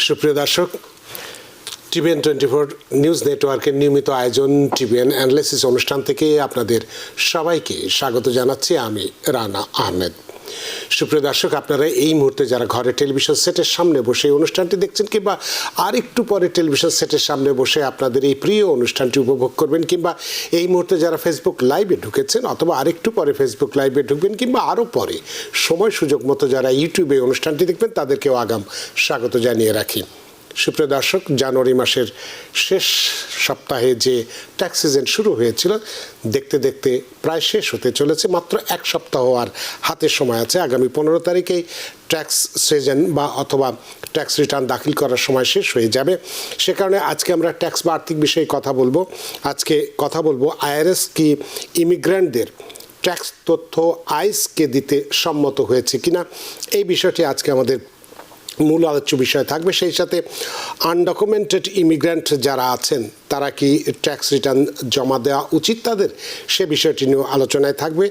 সুপ্রিয় দর্শক, TVN 24 news নেটওয়ার্কের নিয়মিত আয়োজন টিভিএন অ্যানালিসিস অনুষ্ঠান থেকে আপনাদের সবাইকে স্বাগত জানাচ্ছি আমি রানা আহমেদ। সুপ্রিয় দর্শক, আপনারা এই মুহূর্তে যারা ঘরে টেলিভিশন সেটের সামনে বসে এই অনুষ্ঠানটি দেখছেন কিংবা আর একটু পরে টেলিভিশন সেটের সামনে বসে আপনাদের এই প্রিয় অনুষ্ঠানটি উপভোগ করবেন, কিংবা এই মুহূর্তে যারা ফেসবুক লাইভে ঢুকেছেন অথবা আরেকটু পরে ফেসবুক লাইভে ঢুকবেন, কিংবা আরও পরে সময় সুযোগ মতো যারা ইউটিউবে অনুষ্ঠানটি দেখবেন তাদেরকেও আগাম স্বাগত জানিয়ে রাখি। সুপ্রিয় দর্শক, জানুয়ারি মাসের শেষ সপ্তাহে যে ট্যাক্স সিজন শুরু হয়েছিল দেখতে দেখতে প্রায় শেষ হতে চলেছে। মাত্র এক সপ্তাহ আর হাতের সময় আছে। আগামী 15 তারিখেই ট্যাক্স সিজন বা অথবা ট্যাক্স রিটার্ন দাখিল করার সময় শেষ হয়ে যাবে। সে কারণে আজকে আমরা ট্যাক্স বা আর্থিক বিষয়ে কথা বলবো। আজকে কথা বলবো আইআরএস কি ইমিগ্রেন্টদের ট্যাক্স তথ্য আইসকে দিতে সম্মত হয়েছে কিনা, এই বিষয়টি আজকে আমাদের মূল আলোচ্য বিষয় থাকবে। সেই সাথে আনডকুমেন্টেড ইমিগ্রেন্ট যারা আছেন তারা কি ট্যাক্স রিটার্ন জমা দেওয়া উচিত তাদের, সে বিষয়টি নিয়ে আলোচনায় থাকবে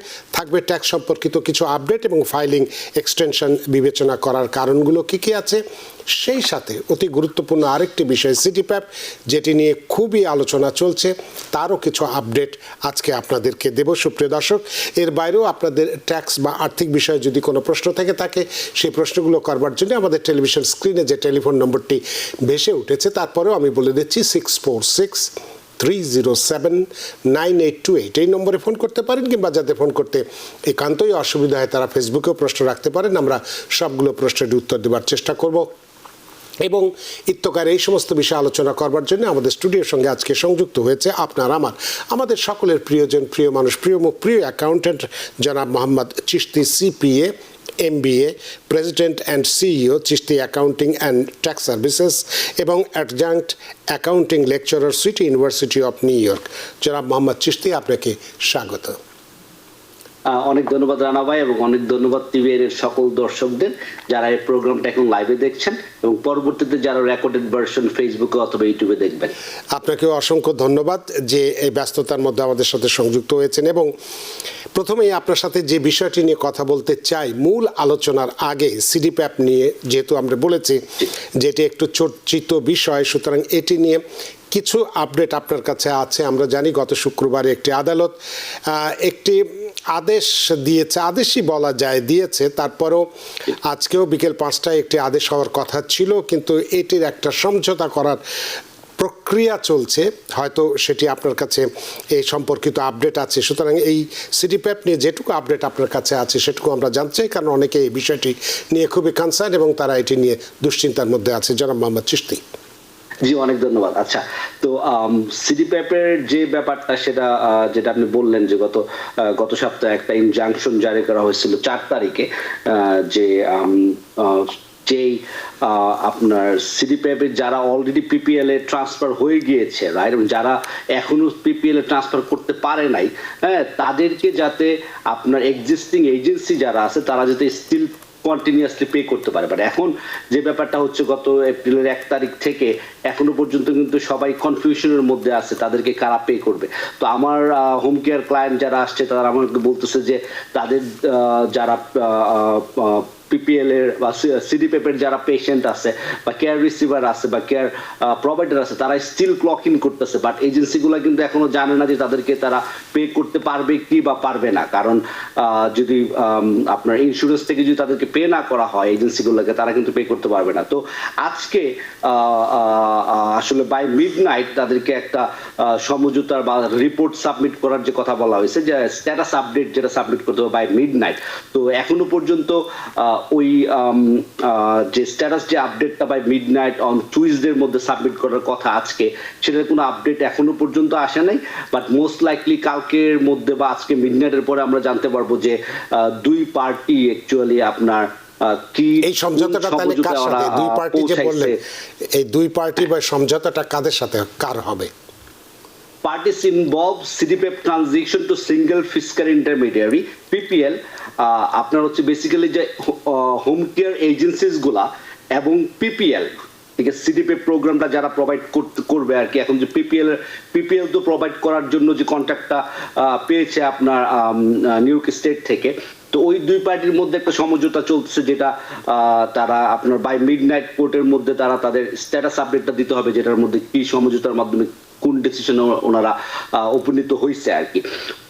ট্যাক্স সম্পর্কিত কিছু আপডেট এবং ফাইলিং এক্সটেনশন বিবেচনা করার কারণগুলো কী কী আছে। সেই সাথে অতি গুরুত্বপূর্ণ আরেকটি বিষয় সিটিপ্যাপ, যেটি নিয়ে খুবই আলোচনা চলছে, তারও কিছু আপডেট আজকে আপনাদেরকে দেব। সুপ্রিয় দর্শক, এর বাইরেও আপনাদের ট্যাক্স বা আর্থিক বিষয়ে যদি কোনো প্রশ্ন থেকে থাকে সেই প্রশ্নগুলো করবার জন্য আমাদের টেলিভিশন স্ক্রিনে যে টেলিফোন নম্বরটি ভেসে উঠেছে তারপরেও আমি বলে দিচ্ছি 646-307-9828 এই নম্বরে ফোন করতে পারেন, কিংবা যাতে ফোন করতে একান্তই অসুবিধা হয় তারা ফেসবুকেও প্রশ্ন রাখতে পারেন। আমরা সবগুলো প্রশ্নের উত্তর দেওয়ার চেষ্টা করব। এবং ইত্যকার এই সমস্ত বিষয়ে আলোচনা করবার জন্য আমাদের স্টুডিওর সঙ্গে আজকে সংযুক্ত হয়েছে আমাদের সকলের প্রিয়জন, প্রিয় মানুষ, প্রিয় মুখ, প্রিয় অ্যাকাউন্ট্যান্ট জনাব Mohammad Chishti CPA MBA, president and CEO Chishti accounting and tax services এবং adjunct accounting lecturer city university of New York. জনাব মোহাম্মদ চিশতি, আপনাকে স্বাগত। অনেক ধন্যবাদ রানা ভাই, এবং অনেক ধন্যবাদ টিভিএন এর সকল দর্শকদের যারা এই প্রোগ্রামটা এখন লাইভে দেখছেন এবং পরবর্তীতে যারা রেকর্ডেড ভার্সন ফেসবুকে অথবা ইউটিউবে দেখবেন। আপনাকেও অসংখ্য ধন্যবাদ যে এই ব্যস্ততার মধ্যে আমাদের সাথে সংযুক্ত হয়েছেন। এবং প্রথমেই আপনার সাথে যে বিষয়টি নিয়ে কথা বলতে চাই, মূল আলোচনার আগে সিডিপ্যাপ নিয়ে, যেহেতু আমরা বলেছি যে এটি একটু চর্চিত বিষয়, সুতরাং এটি নিয়ে কিছু আপডেট আপনার কাছে আছে। আমরা জানি গত শুক্রবারে একটি আদালত একটি আদেশ দিয়েছে, আদেশই বলা যায় দিয়েছে, তারপরেও আজকেও বিকেল 5টায় একটি আদেশ হওয়ার কথা ছিল, কিন্তু এটির একটা সমঝোতা করার প্রক্রিয়া চলছে। হয়তো সেটি আপনার কাছে এই সম্পর্কিত আপডেট আছে। সুতরাং এই সিটিপ্যাপ নিয়ে যেটুকু আপডেট আপনার কাছে আছে সেটুকু আমরা জানতে চাই, কারণ অনেকে এই বিষয়টি নিয়ে খুবই কনসার্ন এবং তারা এটি নিয়ে দুশ্চিন্তার মধ্যে আছে। জনাব মোহাম্মদ চিশতি। জি, অনেক ধন্যবাদ। আচ্ছা, তো সিটিপ্যাপের যে ব্যাপারটা সেটা যেটা আপনি বললেন যে গত সপ্তাহে একটা ইনজাংশন জারি করা হয়েছিল 4 তারিখে, যে যেই আপনার সিটিপ্যাপে যারা অলরেডি PPL এ ট্রান্সফার হয়ে গিয়েছে, রাইট, এবং যারা এখনো PPL এ ট্রান্সফার করতে পারে নাই, হ্যাঁ, তাদেরকে যাতে আপনার এক্সিস্টিং এজেন্সি যারা আছে তারা যাতে স্টিল কন্টিনিউয়াসলি পে করতে পারে। বাট এখন যে ব্যাপারটা হচ্ছে, গত এপ্রিলের 1 তারিখ থেকে এখনো পর্যন্ত কিন্তু সবাই কনফিউশনের মধ্যে আছে তাদেরকে কারা পে করবে। তো আমার হোম কেয়ার ক্লায়েন্ট যারা আসছে তারা আমাকে বলতেছে যে তাদের যারা PPL এর বা সিডিপ্যাপের যারা পেশেন্ট আছে বা কেয়ার রিসিভার আছে বা কেয়ার প্রোভাইডার আছে তারা স্টিল ক্লক ইন করতেছে, বাট এজেন্সিগুলো কিন্তু এখনো জানে না যে তাদেরকে তারা পে করতে পারবে কি বা পারবে না। কারণ যদি আপনার ইন্স্যুরেন্স থেকে যদি তাদেরকে পে না করা হয় এজেন্সিগুলোকে, তারা কিন্তু পে করতে পারবে না। তো আজকে আসলে বাই মিডনাইট তাদেরকে একটা সমঝোতার বা রিপোর্ট সাবমিট করার যে কথা বলা হয়েছে, যে স্ট্যাটাস আপডেট যেটা সাবমিট করতে হবে বাই মিডনাইট। তো এখনো পর্যন্ত ওই যে স্ট্যাটাস যে আপডেটটা বাই মিডনাইট অন টুইসডের মধ্যে সাবমিট করার কথা আজকে, সেটার কোনো আপডেট এখনো পর্যন্ত আসে নাই। বাট মোস্ট লাইকলি কালকের মধ্যে বা আজকে মিডনাইটের পরে আমরা জানতে পারবো যে দুই পার্টি অ্যাকচুয়ালি আপনার কি এই সমঝোতাটা তাহলে কার সাথে, দুই পার্টি যে বললেন, এই দুই পার্টি বা সমঝোতাটা কাদের সাথে, কার হবে? Parties involved CDPAP transition to single fiscal intermediary PPL আপনার হচ্ছে বেসিক্যালি যে হোম কেয়ার এজেন্সিস গুলা এবং PPL, ঠিক আছে, CDPAP প্রোগ্রামটা যারা প্রোভাইড করবে আর কি। এখন যে PPL তো প্রোভাইড করার জন্য যে কন্ট্রাক্টটা পেয়েছে আপনার নিউ ইয়র্ক স্টেট থেকে, তো ওই দুই পার্টির মধ্যে একটা সমঝোতা চলছে, যেটা তারা আপনার বাই মিডনাইট কোর্টের মধ্যে তারা তাদের স্ট্যাটাস আপডেটটা দিতে হবে, যেটার মধ্যে কি সমঝোতার মাধ্যমে কোন ডিসিশন ওনারা উপনীত হয়েছে আর কি।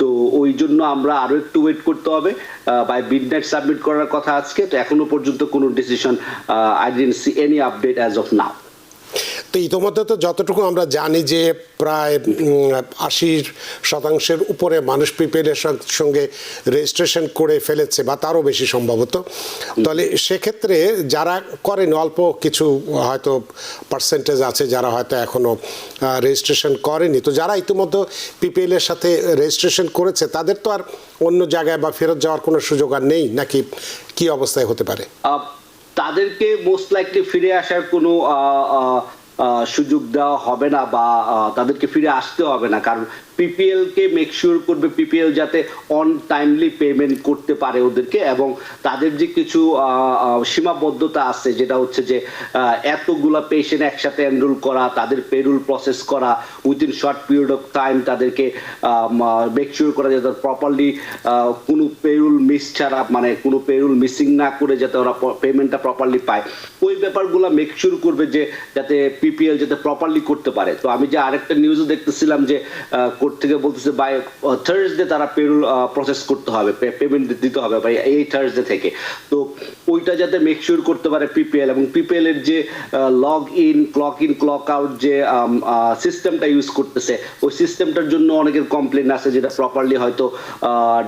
তো ওই জন্য আমরা আরো একটু ওয়েট করতে হবে, বাই মিডনাইট সাবমিট করার কথা আজকে। তো এখনো পর্যন্ত কোনো decision I didn't see any update as of now. তো ইতোমধ্যে তো যতটুকু আমরা জানি যে প্রায় 80% উপরে মানুষ পিপিএলের সঙ্গে রেজিস্ট্রেশন করে ফেলেছে বা তারও বেশি সম্ভবত। তাহলে সেক্ষেত্রে যারা করেন অল্প কিছু হয়তো পার্সেন্টেজ আছে যারা হয়তো এখনও রেজিস্ট্রেশন করেনি, তো যারা ইতিমধ্যে পিপিএলের সাথে রেজিস্ট্রেশন করেছে তাদের তো আর অন্য জায়গায় বা ফেরত যাওয়ার কোনো সুযোগ আর নেই, নাকি কি অবস্থায় হতে পারে? তাদেরকে মোস্ট লাইকলি ফিরে আসার কোনো সুযোগ দেওয়া হবে না, বা তাদেরকে ফিরে আসতে হবে না, কারণ পিপিএল কে মেক শিওর করবে পিপিএল যাতে অন টাইমলি পেমেন্ট করতে পারে ওদেরকে, এবং তাদের যে কিছু সীমাবদ্ধতা আছে, যেটা হচ্ছে যে এতগুলা পেশেন্ট একসাথে এনরোল করা, তাদের পেরুল প্রসেস করা within short period of time, তাদেরকে মেক শিওর করা যাতে প্রপারলি কোনো পেরুল মিস ছাড়া, মানে কোনো পেরুল মিসিং না করে যাতে ওরা পেমেন্টটা প্রপারলি পায়, ওই ব্যাপারগুলো মেক শিওর করবে যে যাতে পিপিএল যাতে প্রপারলি করতে পারে। তো আমি যে আরেকটা নিউজও দেখতেছিলাম যে কোর্ট থেকে বলতেছে বাই থার্সডে তারা পেরোল প্রসেস করতে হবে, পেমেন্ট দিতে হবে ভাই এই থার্সডে থেকে। তো ওইটা যাতে মেক শিওর করতে পারে পিপিএল, এবং পিপিএল এর যে লগ ইন ক্লক আউট যে সিস্টেমটা ইউজ করতেছে, ওই সিস্টেমটার জন্য অনেকের কমপ্লেন আছে, যেটা প্রপারলি হয়তো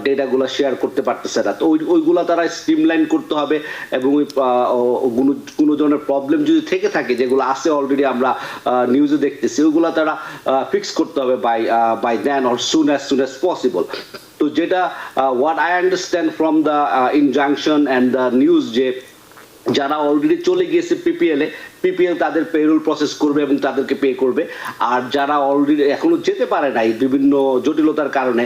ডেটাগুলো শেয়ার করতে পারতেছে না। তো ওইগুলা তারা স্ট্রিমলাইন করতে হবে, এবং ওই কোনো ধরনের প্রবলেম যদি থেকে থাকে, যেগুলো আছে অলরেডি আমরা নিউজে দেখতেছি, ওইগুলা তারা ফিক্স করতে হবে by then or soon as possible. তো যেটা what I understand from the injunction and the news, যে যারা অলরেডি চলে গিয়েছে পিপিএল তাদের পেরোল প্রসেস করবে এবং তাদেরকে পে করবে, আর যারা অলরেডি এখনো যেতে পারে নাই বিভিন্ন জটিলতার কারণে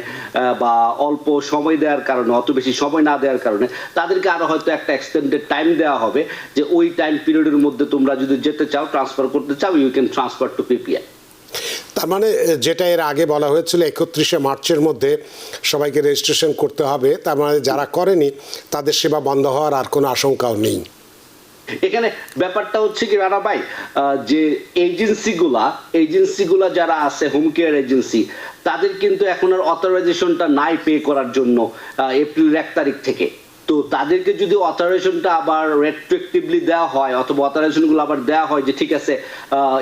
বা অল্প সময় দেওয়ার কারণে, অত বেশি সময় না দেওয়ার কারণে, তাদেরকে আরো হয়তো একটা এক্সটেন্ডেড টাইম দেওয়া হবে, যে ওই টাইম পিরিয়ডের মধ্যে তোমরা যদি যেতে চাও, ট্রান্সফার করতে চাও, you can transfer to PPL. তার মানে যেটা এর আগে বলা হয়েছিল 31শে মার্চের মধ্যে সবাইকে রেজিস্ট্রেশন করতে হবে, তার মানে যারা করেনি তাদের সেবা বন্ধ হওয়ার আর কোনো আশঙ্কাও নেই। এখানে ব্যাপারটা হচ্ছে কি রানা ভাই, যে এজেন্সিগুলা যারা আছে, হোম কেয়ার এজেন্সি, তাদের কিন্তু এখন আর অথরাইজেশনটা নাই পে করার জন্য এপ্রিল 1 তারিখ থেকে। তো তাদেরকে যদি অথরাইজেশনটা আবার রেট্রোঅ্যাক্টিভলি দেওয়া হয়, অথবা অথরাইজেশনগুলো আবার দেওয়া হয় যে ঠিক আছে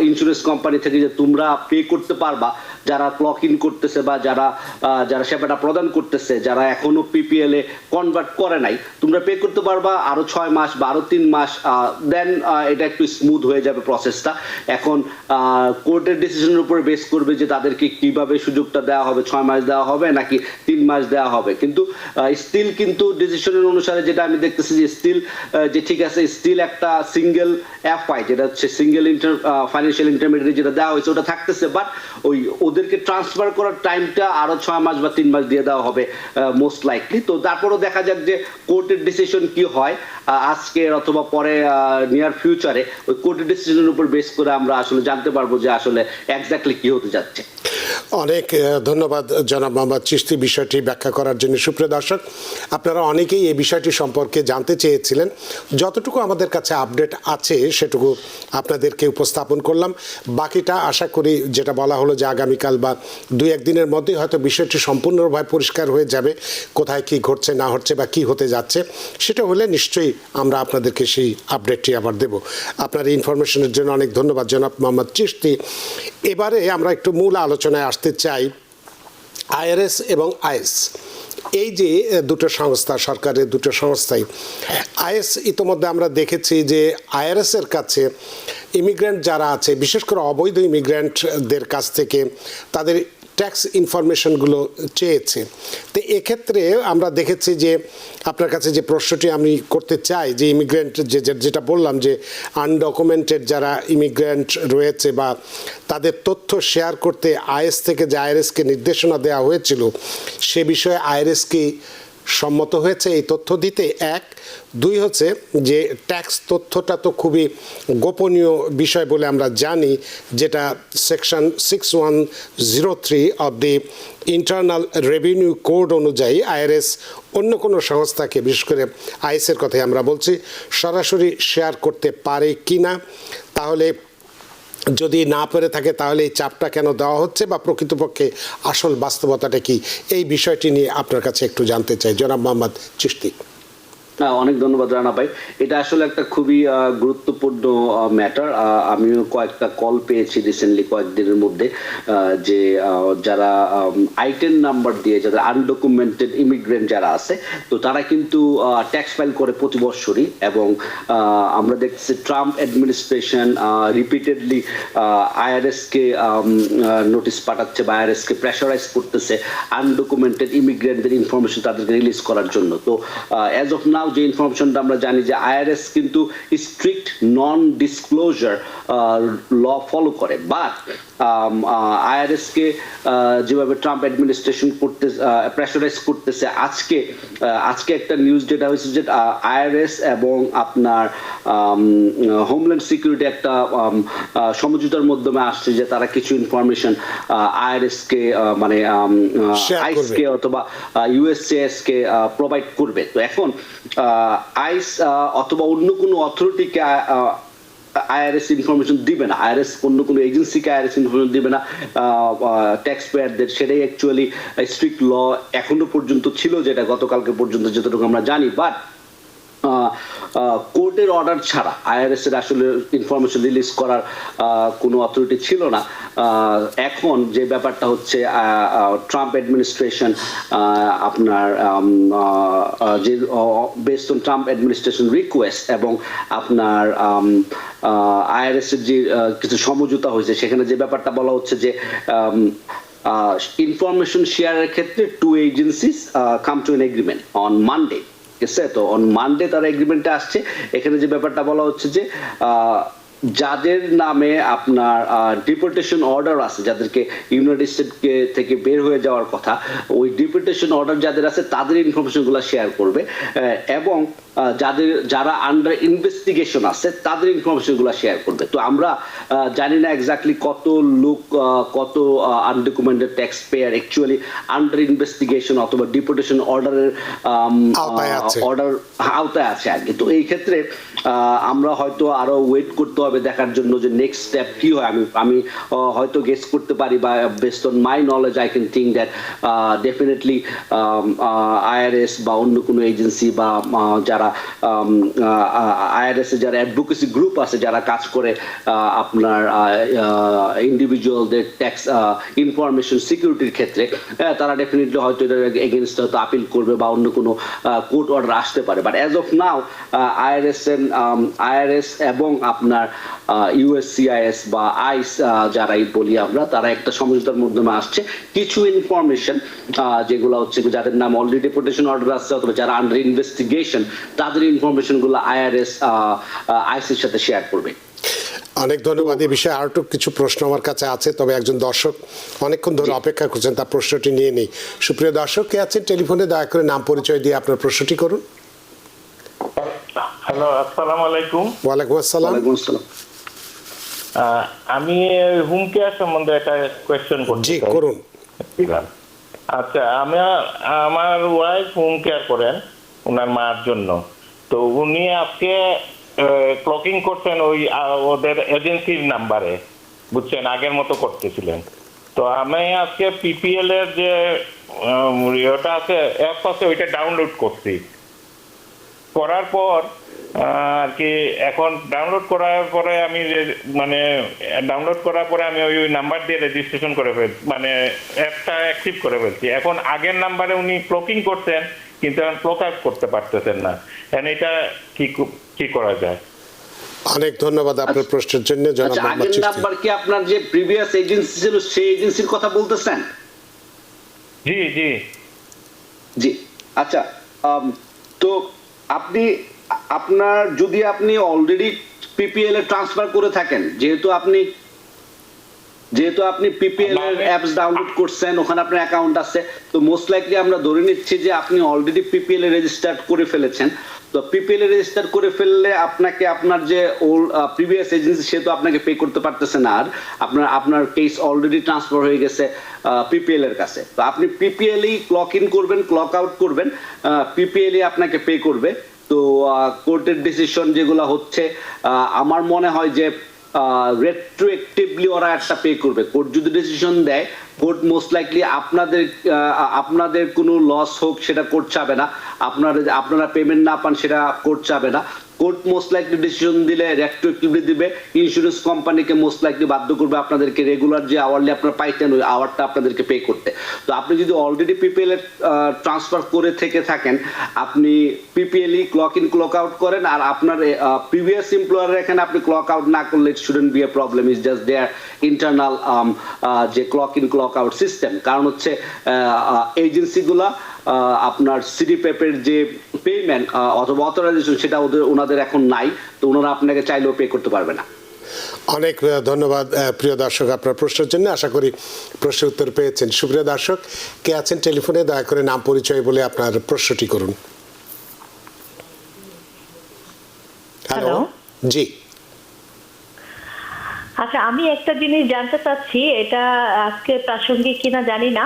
ইন্স্যুরেন্স কোম্পানি থেকে যে তোমরা পে করতে পারবা, যারা ক্লক ইন করতেছে বা যারা সেবাটা প্রদান করতেছে, যারা এখনো পিপিএল এ কনভার্ট করে নাই, তোমরা পে করতে পারবা আরো 6 মাস বা আরো 3 মাস, দেন এটা একটু স্মুথ হয়ে যাবে প্রসেসটা। এখন কোর্টের ডিসিশনের উপর বেস করবে যে তাদেরকে কিভাবে সুযোগটা দেওয়া হবে, 6 মাস দেওয়া হবে নাকি 3 মাস দেওয়া হবে। কিন্তু স্টিল কিন্তু ডিসিশনের অনুসারে যেটা আমি দেখতেছি যে স্টিল যে ঠিক আছে, স্টিল একটা সিঙ্গেল এফআই, যেটা হচ্ছে সিঙ্গেল ফাইন্যান্সিয়াল ইন্টারমিডিয়েট যেটা দেওয়া হয়েছে, ওটা থাকতেছে, বাট ওদেরকে ট্রান্সফার করার টাইমটা আরো 6 মাস বা 3 মাস দিয়ে দেওয়া হবে মোস্ট লাইকলি। তো তারপরও দেখা যাক যে কোর্টের ডিসিশন কি হয় আজকে অথবা পরে নিয়ার ফিউচারে, ওই কোর্টের ডিসিশনের উপর বেস করে আমরা আসলে জানতে পারবো যে আসলে এক্স্যাক্টলি কি হতে যাচ্ছে। অনেক ধন্যবাদ জনাব মোহাম্মদ চিশতি বিষয়টি ব্যাখ্যা করার জন্য। সুপ্রিয় দর্শক, আপনারা অনেকেই এই বিষয়টি সম্পর্কে জানতে চেয়েছিলেন, যতটুকু আমাদের কাছে আপডেট আছে সেটুকু আপনাদেরকে উপস্থাপন করলাম। বাকিটা আশা করি যেটা বলা হলো যে আগামীকাল বা 2-1 দিনের মধ্যেই হয়তো বিষয়টি সম্পূর্ণভাবে পরিষ্কার হয়ে যাবে, কোথায় কি ঘটছে না হচ্ছে বা কি হতে যাচ্ছে। সেটা হলে নিশ্চয়ই আমরা আপনাদেরকে সেই আপডেটটি আবার দেব। আপনার ইনফরমেশনের জন্য অনেক ধন্যবাদ জনাব মোহাম্মদ চিশতি। এবারে আমরা একটু মূল আলোচনায় আসতে চাই। আইআরএস এবং আইএস, এই যে দুটো সংস্থা, সরকারের দুটো সংস্থাই, আইএস ইতোমধ্যে আমরা দেখেছি যে আইআরএস এর কাছে ইমিগ্রেন্ট যারা আছে, বিশেষ করে অবৈধ ইমিগ্রেন্টদের কাছ থেকে তাদের ট্যাক্স ইনফরমেশনগুলো চেয়েছে। তো এক্ষেত্রে আমরা দেখেছি যে আপনার কাছে যে প্রশ্নটি আমি করতে চাই, যে ইমিগ্রেন্ট যেটা বললাম যে আনডকুমেন্টেড যারা ইমিগ্রেন্ট রয়েছে বা তাদের তথ্য শেয়ার করতে আইএস থেকে যে আইআরএসকে নির্দেশনা দেওয়া হয়েছিল, সে বিষয়ে আইআরএস কি সম্মত হয়েছে এই তথ্য দিতে। এক, দুই হচ্ছে যে ট্যাক্স তথ্যটা তো খুবই গোপনীয় বিষয় বলে আমরা জানি, যেটা section 6103 of the internal revenue code অনুযায়ী আইআরএস অন্য কোনো সংস্থাকে, বিশেষ করে আইএসের কথাই আমরা বলছি, সরাসরি শেয়ার করতে পারে কি না। তাহলে যদি না পেরে থাকে তাহলে এই চাপটা কেন দেওয়া হচ্ছে, বা প্রকৃতপক্ষে আসল বাস্তবতাটা কি, এই বিষয়টি নিয়ে আপনার কাছে একটু জানতে চাই জনাব মোহাম্মদ চিশতি। অনেক ধন্যবাদ রানা ভাই। এটা আসলে একটা খুবই গুরুত্বপূর্ণ ম্যাটার। আমিও কয়েকটা কল পেয়েছি রিসেন্টলি কয়েকদিনের মধ্যে, যে যারা আইটেন নাম্বার দিয়ে, যাদের আনডকুমেন্টেড ইমিগ্রেন্ট যারা আছে, তো তারা কিন্তু ট্যাক্স ফাইল করে প্রতি বছরই, এবং আমরা দেখছি ট্রাম্প অ্যাডমিনিস্ট্রেশন রিপিটেডলি আইআরএস কে নোটিশ পাঠাচ্ছে বা আইআরএস কে প্রেশারাইজ করতেছে আনডকুমেন্টেড ইমিগ্রেন্টদের ইনফরমেশন তাদেরকে রিলিজ করার জন্য। তো অ্যাজ অফ নাও যে ইনফরমেশনটা আমরা জানি যে আইআরএস কিন্তু strict non disclosure law follow করে, বাট আইআরএস কে যেভাবে ট্রাম্প অ্যাডমিনিস্ট্রেশন করতে প্রেশারাইজ করতেছে, আজকে একটা নিউজ যেটা হয়েছে যে আইআরএস এবং আপনার হোমল্যান্ড সিকিউরিটি একটা সমঝোতার মাধ্যমে আসছে যে তারা কিছু ইনফরমেশন আইআরএস কে মানে আইস কে অথবা ইউএসসিএস কে প্রোভাইড করবে। তো এখন আইস অথবা অন্য কোনো অথরিটিকে আইআরএস ইনফরমেশন দিবে না, আইআরএস অন্য কোনো এজেন্সিকে আইআরএস ইনফরমেশন দিবে না ট্যাক্স পেয়ারদের। সেটাই অ্যাকচুয়ালি স্ট্রিক্ট ল এখনো পর্যন্ত ছিল, যেটা গতকালকে পর্যন্ত যতটুকু আমরা জানি। বাট কোর্টের অর্ডার ছাড়া আইআরএস এর আসলে ইনফরমেশন রিলিজ করার কোনো অথরিটি ছিল না। এখন যে ব্যাপারটা হচ্ছে ট্রাম্প অ্যাডমিনিস্ট্রেশন আপনার যে based on Trump administration request এবং আপনার আইআরএস এর যে কিছু সমঝোতা হয়েছে, সেখানে যে ব্যাপারটা বলা হচ্ছে যে ইনফরমেশন শেয়ারের ক্ষেত্রে two agencies come to an agreement on Monday. তো অন মানডে তারা এগ্রিমেন্টে আসছে। এখানে যে ব্যাপারটা বলা হচ্ছে যে যাদের নামে আপনার ডিপোর্টেশন অর্ডার আছে, যাদেরকে ইউনাইটেড স্টেটস থেকে বের হয়ে যাওয়ার কথা, ওই ডিপোর্টেশন অর্ডার যাদের আছে তাদের ইনফরমেশনগুলো শেয়ার করবে, এবং যারা আন্ডার ইনভেস্টিগেশন আছে তাদের ইনফরমেশনগুলো শেয়ার করবে। তো আমরা জানি না এক্স্যাক্টলি কত লোক, কত undocumented tax payer actually under investigation অথবা ডিপোর্টেশন অর্ডারের আওতায় আছে আর কি। তো এই ক্ষেত্রে আমরা হয়তো আরো ওয়েট করতে হবে দেখার জন্য যে নেক্সট স্টেপ কি হয়। আমি হয়তো গেস করতে পারি, বা based on my knowledge I can think that definitely IRS বা অন্য কোনো এজেন্সি বা যারা আইআরএস এর যারা অ্যাডভোকেসি গ্রুপ আছে, যারা কাজ করে আপনার ইন্ডিভিজুয়ালদের ট্যাক্স ইনফরমেশন সিকিউরিটির ক্ষেত্রে, তারা ডেফিনেটলি হয়তো এটার এগেইনস্ট হয়তো আপিল করবে বা অন্য কোনো কোর্ট অর্ডার আসতে পারে। But as of now IRS এবং আপনার ইউএসসিআইএস বা আইস যারাই বলি আমরা, তারা একটা সমঝোতার মাধ্যমে আসছে। কিছু ইনফরমেশন যেগুলো হচ্ছে যাদের নাম অলরেডি ডিপোর্টেশন অর্ডার আসছে অথবা যারা আন্ডার ইনভেস্টিগেশন, তাদের ইনফরমেশন গুলো আইআরএস আইসির সাথে শেয়ার করবে। অনেক ধন্যবাদ। এই বিষয়ে আরো কিছু প্রশ্ন আমার কাছে আছে, তবে একজন দর্শক অনেকক্ষণ ধরে অপেক্ষা করছেন, তার প্রশ্নটি নিয়ে নেই। সুপ্রিয় দর্শক কে আছেন টেলিফোনে, দয়া করে নাম পরিচয় দিয়ে আপনার প্রশ্নটি করুন। হ্যালো, আসসালামু আলাইকুম। ওয়ালাইকুম আসসালাম। আমি হোম কেয়ার সম্বন্ধে একটা কোয়েশ্চেন করতে চাই। জি করুন। আচ্ছা, আমার ওয়াইফ হোম কেয়ার করেন ওনার মার জন্য। তো উনি আজকে ক্লকিং করছেন ওই ওদের এজেন্সির নাম্বারে, বুঝছেন, আগের মতো করতেছিলেন। তো আমি আজকে পিপিএল এর যে ওটা আছে, অ্যাপ আছে, ওইটা ডাউনলোড করছি। করার পর আর কি এখন ডাউনলোড করার পরে আমি ওই নাম্বার দিয়ে রেজিস্ট্রেশন করে ফেলছি, মানে অ্যাপটা অ্যাক্টিভ করে ফেলছি। এখন আগের নাম্বারে উনি ক্লকিং করছেন, কিন্তু এখন ক্লক আউট করতে পারতেছেন না। এটা কি করা যায়? অনেক ধন্যবাদ আপনার প্রশ্নের জন্য। আগের নাম্বার কি আপনার যে প্রিভিয়াস এজেন্সি ছিল সেই এজেন্সির কথা বলতেছেন? জি জি জি। আচ্ছা, তো আপনার যদি আপনি অলরেডি পিপিএল এ ট্রান্সফার করে থাকেন, যেহেতু আপনি যেহেতু আপনি পিপিএল এর অ্যাপস ডাউনলোড করছেন, ওখানে আপনার অ্যাকাউন্ট আছে, তো মোস্ট লাইকলি আমরা ধরে নিচ্ছি যে আপনি অলরেডি পিপিএল এ রেজিস্টার্ড করে ফেলেছেন। তো পিপিএল এ রেজিস্টার করে ফেললে আপনাকে আপনার যে প্রিভিয়াস এজেন্সি সে তো আপনাকে পে করতে পারতেছে না, আর আপনার কেস অলরেডি ট্রান্সফার হয়ে গেছে পিপিএল এর কাছে। তো আপনি পিপিএল ই ক্লক ইন করবেন, ক্লক আউট করবেন, পিপিএল ই আপনাকে পে করবে। তো কোর্টের ডিসিশন যেগুলো হচ্ছে আমার মনে হয় যে রেট্রোঅ্যাক্টিভলি ওরা একটা পে করবে। কোর্ট যদি ডিসিশন দেয়, কোর্ট মোস্ট লাইকলি আপনাদের কোনো লস হোক সেটা কোর্ট চাবে না, আপনারা পেমেন্ট না পান সেটা কোর্ট চাবে না। কোর্ট মোস্ট লাইকলি ডিসিশন দিলে রেট্রোঅ্যাক্টিভলি দিবে, ইন্স্যুরেন্স কোম্পানিকে মোস্ট লাইকলি বাধ্য করবে আপনাদেরকে রেগুলার যে আওয়ারলি আপনারা পাইতেন ওই আওয়ারটা আপনাদেরকে পে করতে। তো আপনি যদি অলরেডি পিপিএল এর ট্রান্সফার করে থেকে থাকেন, আপনি PPL E clock in clock out করেন, আর আপনার প্রিভিয়াস এমপ্লয়ারের এখানে আপনি ক্লক আউট না করলে it shouldn't be a problem, is just there internal যে clock in clock out system. কারণ হচ্ছে এজেন্সিগুলা আপনার সিডি পেপের যে পেমেন্ট অথবা অথরাইজেশন সেটা ওনাদের এখন নাই, তো ওনারা আপনাকে চাইলেও পে করতে পারবে না। অনেক ধন্যবাদ প্রিয় দর্শক আপনার প্রশ্নের জন্য। আশা করি প্রশ্নের উত্তর পেয়েছেন। সুপ্রিয় দর্শক, কে আছেন টেলিফোনে, দয়া করে নাম পরিচয় বলে আপনার প্রশ্নটি করুন। হ্যালো, জি। আচ্ছা, আমি একটা জিনিস জানতে চাচ্ছি, এটা আজকে প্রাসঙ্গিক কিনা জানি না,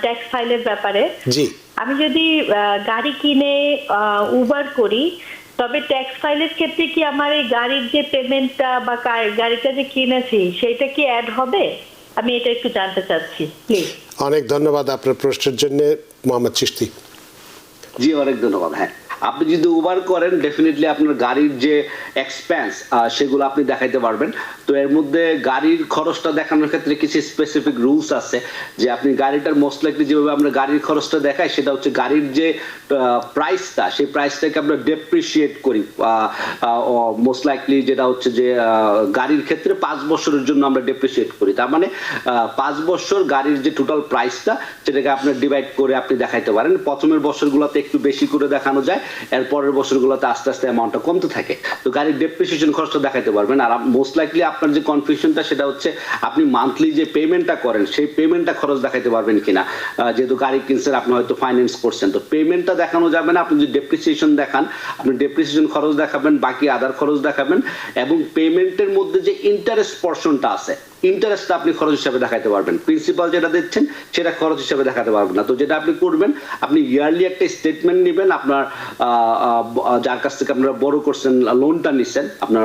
ট্যাক্স ফাইলের ব্যাপারে। জি। আমি যদি গাড়ি কিনে উবার করি, তবে ট্যাক্স ফাইলের ক্ষেত্রে কি আমার এই গাড়ির যে পেমেন্টটা বা গাড়িটা যে কিনেছি সেটা কি অ্যাড হবে? আমি এটা একটু জানতে চাচ্ছি, প্লিজ। অনেক ধন্যবাদ আপনার প্রশ্নের জন্য মোহাম্মদ চিশতি। জি, অনেক ধন্যবাদ। হ্যাঁ, আপনি যদি উবার করেন ডেফিনেটলি আপনার গাড়ির যে এক্সপেন্স সেগুলো আপনি দেখাইতে পারবেন। তো এর মধ্যে গাড়ির খরচটা দেখানোর ক্ষেত্রে কিছু স্পেসিফিক রুলস আছে, যে আপনি গাড়িটার মোস্ট লাইকলি যেভাবে আমরা গাড়ির খরচটা দেখাই সেটা হচ্ছে গাড়ির যে প্রাইসটা, সেই প্রাইসটাকে আমরা ডেপ্রিসিয়েট করি মোস্ট লাইকলি, যেটা হচ্ছে যে গাড়ির ক্ষেত্রে 5 বছরের জন্য আমরা ডেপ্রিসিয়েট করি। তার মানে 5 বছর গাড়ির যে টোটাল প্রাইসটা সেটাকে আপনার ডিভাইড করে আপনি দেখাইতে পারেন। প্রথমের বছরগুলোতে একটু বেশি করে দেখানো যায়, এর পরের বছরগুলোতে আস্তে আস্তে অ্যামাউন্টটা কমতে থাকে। তো গাড়ির ডেপ্রিসিয়েশন খরচটা দেখাইতে পারবেন। আর মোস্ট লাইকলি আপনার যে কনফিউশনটা সেটা হচ্ছে আপনি মান্থলি যে পেমেন্টটা করেন সেই পেমেন্টটা খরচ দেখাইতে পারবেন কিনা। যেহেতু গাড়ি কিনছেন, আপনি হয়তো ফাইন্যান্স করছেন, তো পেমেন্টটা দেখানো যাবে না। আপনি যদি ডেপ্রিসিয়েশন দেখান, আপনি ডেপ্রিসিয়েশন খরচ দেখাবেন, বাকি আদার খরচ দেখাবেন, এবং পেমেন্টের মধ্যে যে ইন্টারেস্ট পোরশনটা আছে ইন্টারেস্টটা আপনি খরচ হিসাবে দেখাতে পারবেন। প্রিন্সিপাল যেটা দিচ্ছেন সেটা খরচ হিসাবে দেখাতে পারবেন না। তো যেটা আপনি করবেন, আপনি ইয়ারলি একটা স্টেটমেন্ট নেবেন আপনার যার কাছ থেকে আপনারা বড় করছেন, লোনটা নিচ্ছেন আপনার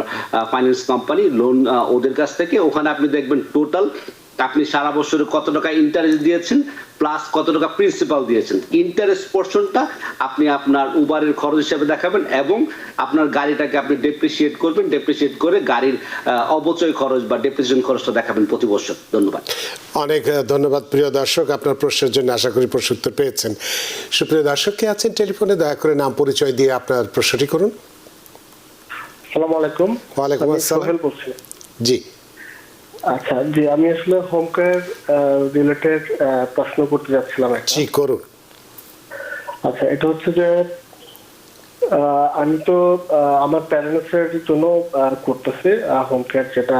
ফাইন্যান্স কোম্পানি লোন, ওদের কাছ থেকে। ওখানে আপনি দেখবেন টোটাল আপনি সারা বছরে কত টাকা ইন্টারেস্ট দিয়েছেন প্লাস কত টাকা প্রিন্সিপাল দিয়েছেন। ইন্টারেস্ট পোরশনটা আপনি আপনার উবারের খরচ হিসেবে দেখাবেন, এবং আপনার গাড়িটাকে আপনি ডেপ্রিসিয়েট করবেন, ডেপ্রিসিয়েট করে গাড়ির অবচয় খরচ বা ডেপ্রিসিয়েশন খরচটা দেখাবেন প্রতি বছর। ধন্যবাদ। অনেক ধন্যবাদ প্রিয় দর্শক আপনার প্রশ্নের জন্য। আশা করি প্রশ্ন উত্তর পেয়েছেন। সুপ্রিয় দর্শক, কে আছেন টেলিফোনে, দয়া করে নাম পরিচয় দিয়ে আপনার প্রশ্নটি করুন। আসসালামু আলাইকুম। ওয়ালাইকুম আসসালাম। সোহেল বলছি। জি। আচ্ছা, জি, আমি আসলে হোম কেয়ার রিলেটেড প্রশ্ন করতে যাচ্ছিলাম একটা। জি, করুন। আচ্ছা, এটা হচ্ছে যে আমি তো আমার প্যারেন্টসের জন্য করতেছি হোম কেয়ার, যেটা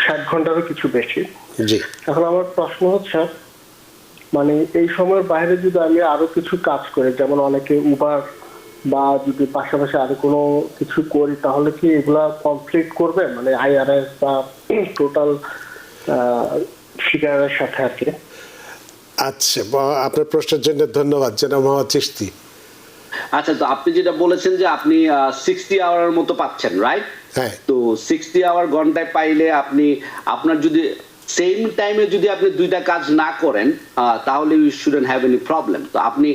60 ঘন্টারও কিছু বেশি। জি। এখন আমার প্রশ্ন হচ্ছে, মানে এই সময়ের বাইরে যদি আমি আরো কিছু কাজ করি, যেমন অনেকে উবার বা যদি পাশাপাশি আরো কোনো কিছু করি, তাহলে কি এগুলা কমপ্লিট করবে, মানে আইআরএস বা টোটাল ফিগারের সাথে আর কি? আচ্ছা, আপনার প্রশ্নের জন্য ধন্যবাদ জনাব মোহাম্মদ চিশতি। আচ্ছা, তো আপনি যেটা বলেছেন যে আপনি 60 আওয়ারের মতো পাচ্ছেন, রাইট? হ্যাঁ। তো 60 আওয়ার ঘন্টায় পাইলে আপনি আপনার যদি সেম টাইমে যদি আপনি দুইটা কাজ না করেন তাহলে you shouldn't have any problem. তো আপনি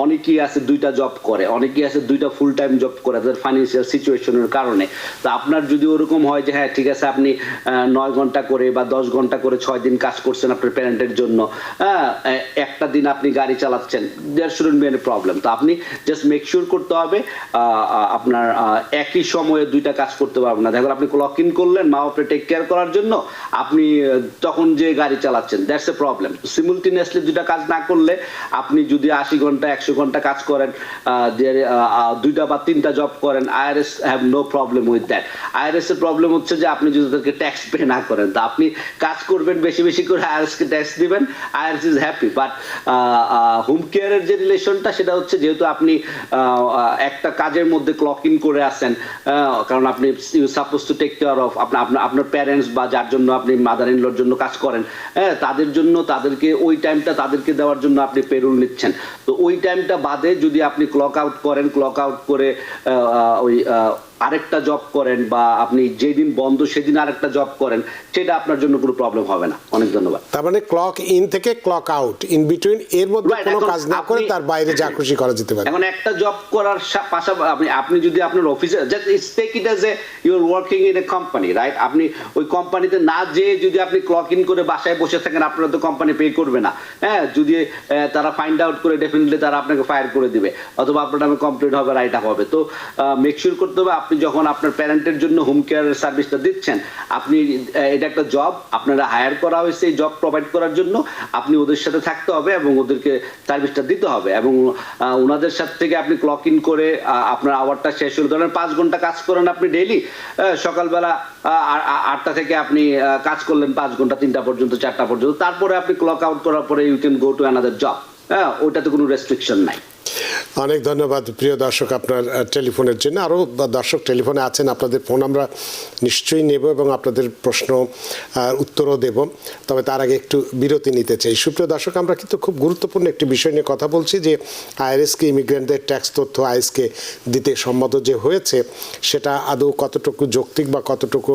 অনেকেই আছে দুইটা জব করে, অনেকেই আছে দুইটা ফুল টাইম জব করে তাদের ফাইন্যান্সিয়াল সিচুয়েশনের কারণে। তো আপনার যদি ওরকম হয় যে হ্যাঁ ঠিক আছে, আপনি 9 ঘন্টা করে বা 10 ঘন্টা করে 6 দিন কাজ করছেন আপনার প্যারেন্টের জন্য, একটা দিন আপনি গাড়ি চালাচ্ছেন, দেয়ার শুডন্ট বি এনি প্রবলেম। তো আপনি জাস্ট মেক শিওর করতে হবে আপনার একই সময়ে দুইটা কাজ করতে পারবেন না। দেখুন, আপনি ক্লক ইন করলেন মা বাপরে টেক কেয়ার করার জন্য, আপনি তখন যে গাড়ি চালাচ্ছেন, দ্যাটস এ প্রবলেম। সিমুলটেনিয়াসলি দুইটা কাজ না করলে, আপনি যদি 80 ঘন্টা 100 ঘন্টা কাজ করেন, দুইটা বা তিনটা জব করেন, IRS have no problem with that. IRS এর প্রবলেম হচ্ছে যে আপনি যদি তাদেরকে ট্যাক্স পে না করেন, তা আপনি কাজ করবেন বেশি বেশি করে, আইআরএস কে ট্যাক্স দিবেন, IRS is happy. But home কেয়ারের যে রিলেশনটা, সেটা হচ্ছে যেহেতু আপনি একটা কাজের মধ্যে ক্লক ইন করে আসেন, কারণ আপনি you suppose to take care of আপনার প্যারেন্টস বা যার জন্য আপনি মাদার ইন লর জন্য কাজ করেন, হ্যাঁ, তাদের জন্য তাদেরকে ওই টাইমটা তাদেরকে দেওয়ার জন্য আপনি পেরোল নিচ্ছেন। তো ওই টাইমটা বাদে যদি আপনি ক্লক আউট করেন, ক্লক আউট করে ওই আরেকটা জব করেন, বা আপনি যেদিন বন্ধ সেদিন আরেকটা জব করেন, সেটা আপনার জন্য কোনো প্রবলেম হবে না। অনেক ধন্যবাদ। তার মানে ক্লক ইন থেকে ক্লক আউট, ইন বিটুইন এর মধ্যে Right, কোনো এখন কাজ না করে আপনি- তার বাইরে যা খুশি করা যেতে পারে। এখন একটা জব করার পাশাপাশি আপনি যদি আপনার অফিসে, just take it as a you are working in a company, right? আপনি ওই কোম্পানিতে না যেয়ে যদি আপনি ক্লক ইন করে বাসায় বসে থাকেন, আপনারা তো কোম্পানি পে করবে না। হ্যাঁ, যদি তারা ফাইন্ড আউট করে, ডেফিনেটলি তারা আপনাকে ফায়ার করে দিবে, অথবা আপনার নামে কমপ্লেন্ট হবে, রাইট আপ হবে। তো মেক শিওর করতে হবে, আপনি যখন আপনার প্যারেন্টের জন্য হোম কেয়ারের সার্ভিসটা দিচ্ছেন, আপনি এটা একটা জব, আপনারা হায়ার করা হয়েছে এই জব প্রোভাইড করার জন্য, আপনি ওদের সাথে থাকতে হবে এবং ওদেরকে সার্ভিসটা দিতে হবে, এবং ওনাদের সাথে থেকে আপনি ক্লক ইন করে আপনার আওয়ারটা শেষ হলে, ধরেন 5 ঘন্টা কাজ করেন আপনি ডেইলি, সকালবেলা 8টা থেকে আপনি কাজ করলেন 5 ঘন্টা, 3টা পর্যন্ত, 4টা পর্যন্ত, তারপরে আপনি ক্লক আউট করার পরে you can go to another job. হ্যাঁ, ওটাতে কোনো রেস্ট্রিকশন নাই। অনেক ধন্যবাদ প্রিয় দর্শক আপনার টেলিফোনের জন্য। আরও দর্শক টেলিফোনে আছেন, আপনাদের ফোন আমরা নিশ্চয়ই নেব এবং আপনাদের প্রশ্ন উত্তরও দেব। তবে তার আগে একটু বিরতি নিতে চাই। সুপ্রিয় দর্শক, আমরা কিন্তু খুব গুরুত্বপূর্ণ একটি বিষয় নিয়ে কথা বলছি, যে আইআরএসকে, ইমিগ্রেন্টদের ট্যাক্স তথ্য আইএসকে দিতে সম্মত যে হয়েছে, সেটা আদৌ কতটুকু যৌক্তিক বা কতটুকু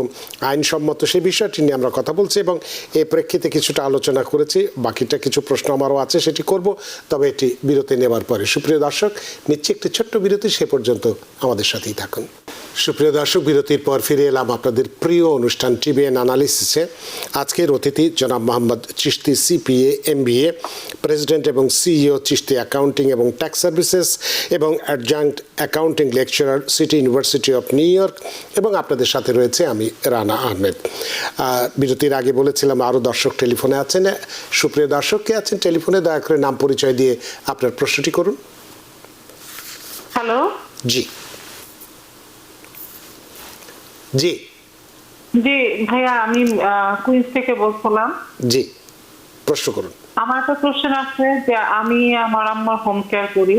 আইনসম্মত, সেই বিষয়টি নিয়ে আমরা কথা বলছি এবং এই প্রেক্ষিতে কিছুটা আলোচনা করেছি। বাকিটা কিছু প্রশ্ন আমারও আছে, সেটি করব, তবে এটি বিরতি নেবার পরে। সুপ্রিয় দর্শক, নিচ্ছে একটি ছোট্ট বিরতি, সে পর্যন্ত আমাদের সাথেই থাকুন। সুপ্রিয় দর্শক, বিরতির পর ফিরে এলাম আপনাদের প্রিয় অনুষ্ঠান টিবিএন অ্যানালিসিসে। আজকের অতিথি জনাব Mohammad Chishti, CPA, MBA, president এবং সিইও, চিশতি অ্যাকাউন্টিং এবং ট্যাক্স সার্ভিসেস এবং adjunct accounting lecturer, city university of New York, এবং আপনাদের সাথে রয়েছে আমি রানা আহমেদ। বিরতির আগে বলেছিলাম আরও দর্শক টেলিফোনে আছেন। সুপ্রিয় দর্শক, কে আছেন টেলিফোনে? দয়া করে নাম পরিচয় দিয়ে আপনার প্রশ্নটি করুন। হ্যালো, জি জি জি ভাইয়া, আমি কুইন্স থেকে বলছিলাম। জি, প্রশ্ন করুন। আমার একটা কোশ্চেন আছে, যে আমি আমার আম্মার হোম কেয়ার করি।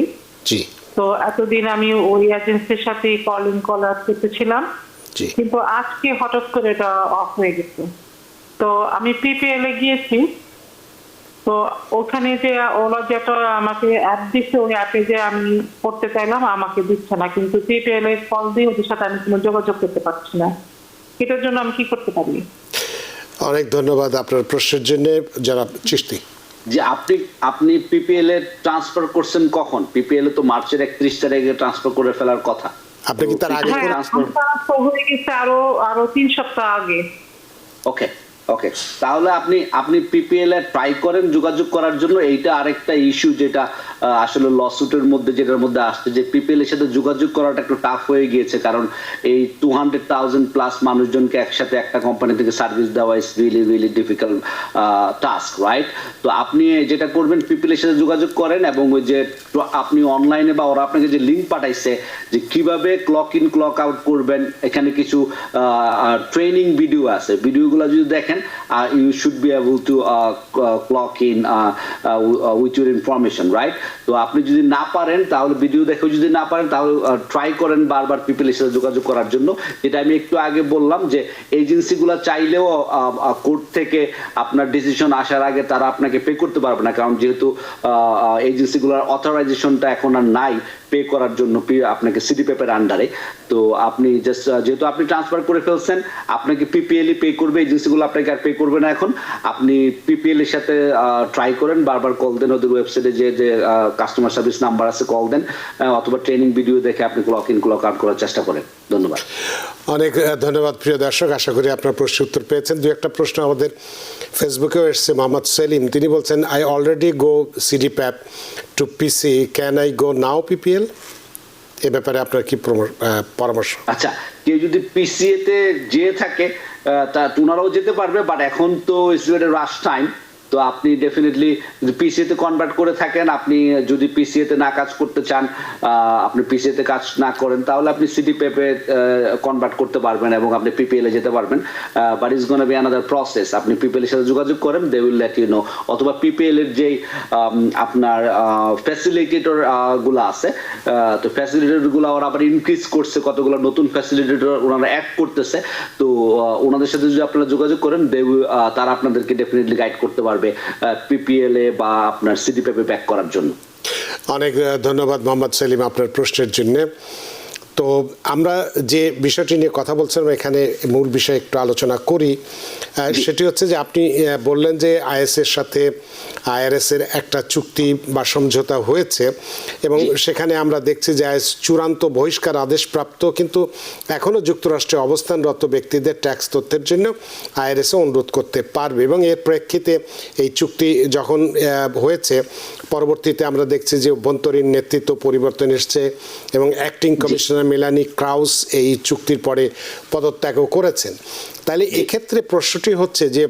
জি তো এতদিন আমি ওই এজেন্সির সাথে কলিং কলার করতেছিলাম, জি কিন্তু আজকে হঠাৎ করে এটা অফ হয়ে গেছে। তো আমি পিপিএল এ গিয়েছি, তো ওখানে যে ওরা যেটা আমাকে অ্যাপ দিচ্ছে, ওই অ্যাপে যে আমি করতে চাইলাম আমাকে দিচ্ছে না, কিন্তু পিপিএল এ কল দিয়ে ওদের সাথে আমি কোনো যোগাযোগ করতে পারছি না। এটার জন্য আমি কি করতে পারি? অনেক ধন্যবাদ আপনার প্রশ্নের জন্য জনাব চিশতি। যে আপনি পিপিএল এ ট্রান্সফার করছেন কখন? পিপিএল এ তো মার্চের 31 তারিখে ট্রান্সফার করে ফেলার কথা। আপনি কি তার আগে হ্যাঁ, ট্রান্সফার হয়ে গেছে আরো 3 সপ্তাহ আগে। ওকে ওকে, তাহলে আপনি পিপিএল এ ট্রাই করেন যোগাযোগ করার জন্য। এইটা আরেকটা ইস্যু যেটা আসলে লসুটের মধ্যে, যেটার মধ্যে আসছে, যে পিপিএল এর সাথে যোগাযোগ করাটা একটু টাফ হয়ে গিয়েছে, কারণ এই 200,000 প্লাস মানুষজনকে একসাথে একটা কোম্পানি থেকে সার্ভিস দেওয়া is really really difficult task, right? তো আপনি যেটা করবেন, পিপিএল এর সাথে যোগাযোগ করেন, এবং ওই যে আপনি অনলাইনে বা ওরা আপনাকে যে লিঙ্ক পাঠাইছে যে কিভাবে ক্লক ইন ক্লক আউট করবেন, এখানে কিছু ট্রেনিং ভিডিও আছে। ভিডিওগুলো যদি দেখেন, you should be able to clock in with your information, right? তো আপনি যদি না পারেন, তাহলে ভিডিও দেখে যদি না পারেন, তাহলে ট্রাই করেন বারবার পিপিএল এর সাথে যোগাযোগ করার জন্য। যেটা আমি একটু আগে বললাম, যে এজেন্সিগুলো চাইলেও কোর্ট থেকে আপনার ডিসিশন আসার আগে তারা আপনাকে পে করতে পারবে না, কারণ যেহেতু এজেন্সিগুলোর অথরাইজেশনটা এখন আর নাই পে করার জন্য আপনাকে সিটি পেপের আন্ডারে। তো আপনি জাস্ট, যেহেতু আপনি ট্রান্সফার করে ফেলছেন, আপনাকে পিপিএল পে করবে, এজেন্সিগুলো আপনাকে আর পে করবে না। এখন আপনি পিপিএল এর সাথে ট্রাই করেন, বারবার কল দেন, ওদের ওয়েবসাইটে যে কাস্টমার সার্ভিস নাম্বার আছে কল দেন, অথবা ট্রেনিং ভিডিও দেখে আপনি ক্লক ইন ক্লক আউট করার চেষ্টা করেন। ধন্যবাদ। অনেক ধন্যবাদ প্রিয় দর্শক, আশা করি আপনার প্রশ্নের উত্তর পেয়েছেন। দু একটা প্রশ্ন আমাদের ফেসবুকেও এসছে। মোহাম্মদ সেলিম, তিনি বলছেন, আই অলরেডি গো সিডি প্যাপ to PC, can I go now PPL? এ ব্যাপারে আপনার কি পরামর্শ? আচ্ছা, কেউ যদি পিসিএ তে যেয়ে থাকে, তা ওনারাও যেতে পারবে, বাট এখন তো ইটস রাশ টাইম। তো আপনি ডেফিনেটলি যদি পিসিএতে কনভার্ট করে থাকেন, আপনি যদি পিসিএতে না কাজ করতে চান, আপনি পিসিএতে কাজ না করেন, তাহলে আপনি সিডিপিএপে কনভার্ট করতে পারবেন এবং আপনি পিপিএল এ যেতে পারবেন। But it's gonna be another process. আপনি পিপিএল এর সাথে যোগাযোগ করেন, they will let you know. অথবা পিপিএল এর যেই আপনার ফ্যাসিলিটেটর গুলো আছে, তো ফ্যাসিলিটেটর গুলো ওরা আবার ইনক্রিজ করছে, কতগুলো নতুন ফ্যাসিলিটেটর ওনারা অ্যাড করতেছে। তো ওনাদের সাথে যদি আপনারা যোগাযোগ করেন, তারা আপনাদেরকে ডেফিনেটলি গাইড করতে পারবে পিপিএল এ বা আপনার সিডিপিএপে ব্যাক করার জন্য। অনেক ধন্যবাদ মোহাম্মদ সেলিম আপনার প্রশ্নের জন্য। তো আমরা যে বিষয়টি নিয়ে কথা বলছিলাম এখানে মূল বিষয় একটু আলোচনা করি। সেটি হচ্ছে যে আপনি বললেন যে আইএসের সাথে আইআরএস এর একটা চুক্তি বা সমঝোতা হয়েছে এবং সেখানে আমরা দেখছি যে আইএস চূড়ান্ত বহিষ্কার আদেশপ্রাপ্ত, কিন্তু এখনও যুক্তরাষ্ট্রে অবস্থানরত ব্যক্তিদের ট্যাক্স তথ্যের জন্য আইআরএসও অনুরোধ করতে পারবে। এবং এর প্রেক্ষিতে এই চুক্তি যখন হয়েছে, পরবর্তীতে আমরা দেখছি যে অভ্যন্তরীণ নেতৃত্ব পরিবর্তন এসছে এবং অ্যাক্টিং কমিশনার মেলানি ক্রাউস এই চুক্তির পরে পদত্যাগও করেছেন। তাহলে এক্ষেত্রে প্রশ্নটি হচ্ছে যে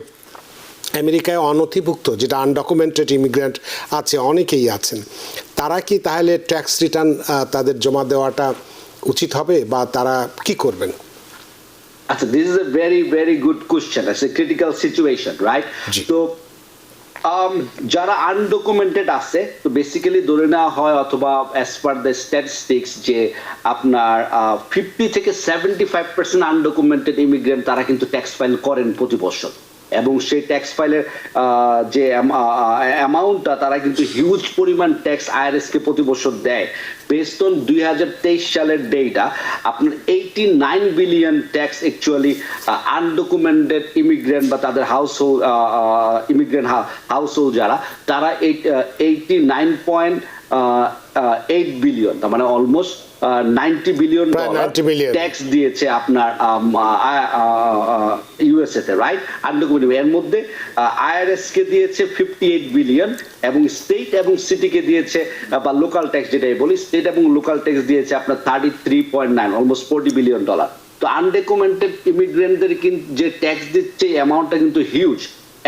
আমেরিকায় অনথিভুক্ত যেটা আনডকুমেন্টেড ইমিগ্রেন্ট আছে, অনেকেই আছেন, তারা কি তাহলে ট্যাক্স রিটার্ন তাদের জমা দেওয়াটা উচিত হবে বা তারা কি করবেন? আচ্ছা, this is a very very good question. It's a critical situation, right? তো যারা আনডকুমেন্টেড আছে, তো বেসিক্যালি ধরে নেওয়া হয় অথবা অ্যাজ পার দ্য স্ট্যাটিস্টিক্স যে আপনার 50 থেকে 75% আনডকুমেন্টেড ইমিগ্রেন্ট তারা কিন্তু ট্যাক্স ফাইল করেন প্রতি বছর, এবং সেই ট্যাক্স ফাইলের যে অ্যামাউন্টটা তারা কিন্তু হিউজ পরিমাণ ট্যাক্স আইআরএস কে প্রতি বছর দেয়। বেসড অন 2023 সালের ডেটা, আপনার 89 billion tax actually undocumented immigrant বা তাদের হাউসহোল্ড ইমিগ্রেন্ট হাউসহোল্ড যারা, তারা 89.8 বিলিয়ন, তার মানে অলমোস্ট 90 বিলিয়ন ট্যাক্স দিয়েছে আপনার ইউএসএ তে, রাইট? আনডকুমেন্টেড। এর মধ্যে আইআরএস কে দিয়েছে 58 বিলিয়ন এবং স্টেট এবং সিটি কে দিয়েছে, বা লোকাল ট্যাক্স যেটাই বলি, স্টেট এবং লোকাল ট্যাক্স দিয়েছে আপনার 33.9, অলমোস্ট $40 বিলিয়ন। তো আনডকুমেন্টেড ইমিগ্রেন্টদের যে ট্যাক্স দিচ্ছে অ্যামাউন্টটা কিন্তু হিউজ।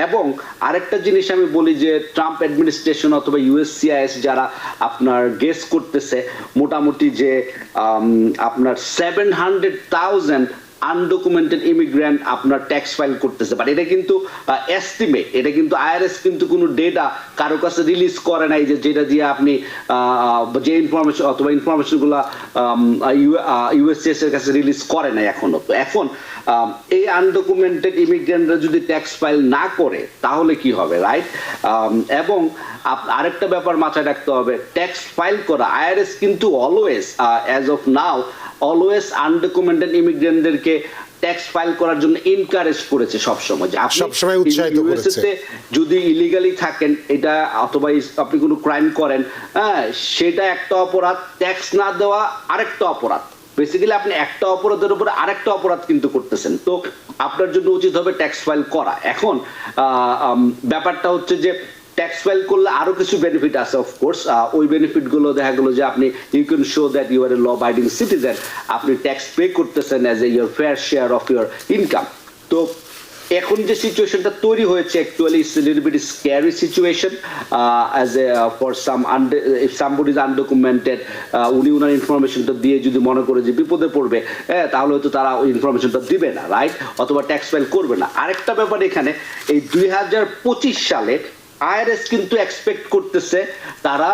এবং আরেকটা জিনিস আমি বলি যে ট্রাম্প অ্যাডমিনিস্ট্রেশন অথবা ইউএসসিআইএস যারা আপনার গেস করতেছে মোটামুটি যে আপনার 700,000 আনডকুমেন্টেড ইমিগ্রেন্ট আপনার ট্যাক্স ফাইল করতেছে। বাট এটা কিন্তু এস্টিমেট, এটা কিন্তু আইআরএস কিন্তু কোনো ডেটা কারো কাছে রিলিজ করে নাই যে যেটা দিয়ে আপনি যে ইনফরমেশন অথবা ইনফরমেশনগুলো ইউএসসিএস এর কাছে রিলিজ করে নাই এখনো। তো এখন এই আনডকুমেন্টেড ইমিগ্রেন্টরা যদি ট্যাক্স ফাইল না করে তাহলে কি হবে, রাইট? এবং আরেকটা ব্যাপার মাথায় রাখতে হবে, ট্যাক্স ফাইল করা আইআরএস কিন্তু always as of now always undocumented ইমিগ্রেন্টদেরকে ট্যাক্স ফাইল করার জন্য এনকারেজ করেছে সবসময়। যে আপনি ইউএসএতে যদি ইলিগালি থাকেন এটা অথবা আপনি কোনো ক্রাইম করেন, সেটা একটা অপরাধ, ট্যাক্স না দেওয়া আরেকটা অপরাধ। বেসিক্যালি আপনি একটা অপরাধের উপরে আরেকটা অপরাধ কিন্তু করতেছেন, তো আপনার জন্য উচিত হবে ট্যাক্স ফাইল করা। এখন ব্যাপারটা হচ্ছে যে ট্যাক্স ফাইল করলে আরো কিছু বেনিফিট আছে, অফকোর্স। ওই বেনিফিট গুলো দেখা গেলো যে আপনি you can show that you are a law abiding citizen, আপনি ট্যাক্স পে করতেছেন as a your fair share of your income. তো এখন যে সিচুয়েশনটা তৈরি হয়েছে actually it's a little bit scary situation as a for some if somebody is undocumented, উনি ওনার ইনফরমেশনটা দিয়ে যদি মনে করে যে বিপদে পড়বে, তাহলে হয়তো তারা ওই ইনফরমেশনটা দিবে না, রাইট? অথবা ট্যাক্স ফাইল করবে না। আরেকটা ব্যাপার এখানে, এই 2025 সালে আইআরএস কিন্তু এক্সপেক্ট করতেছে তারা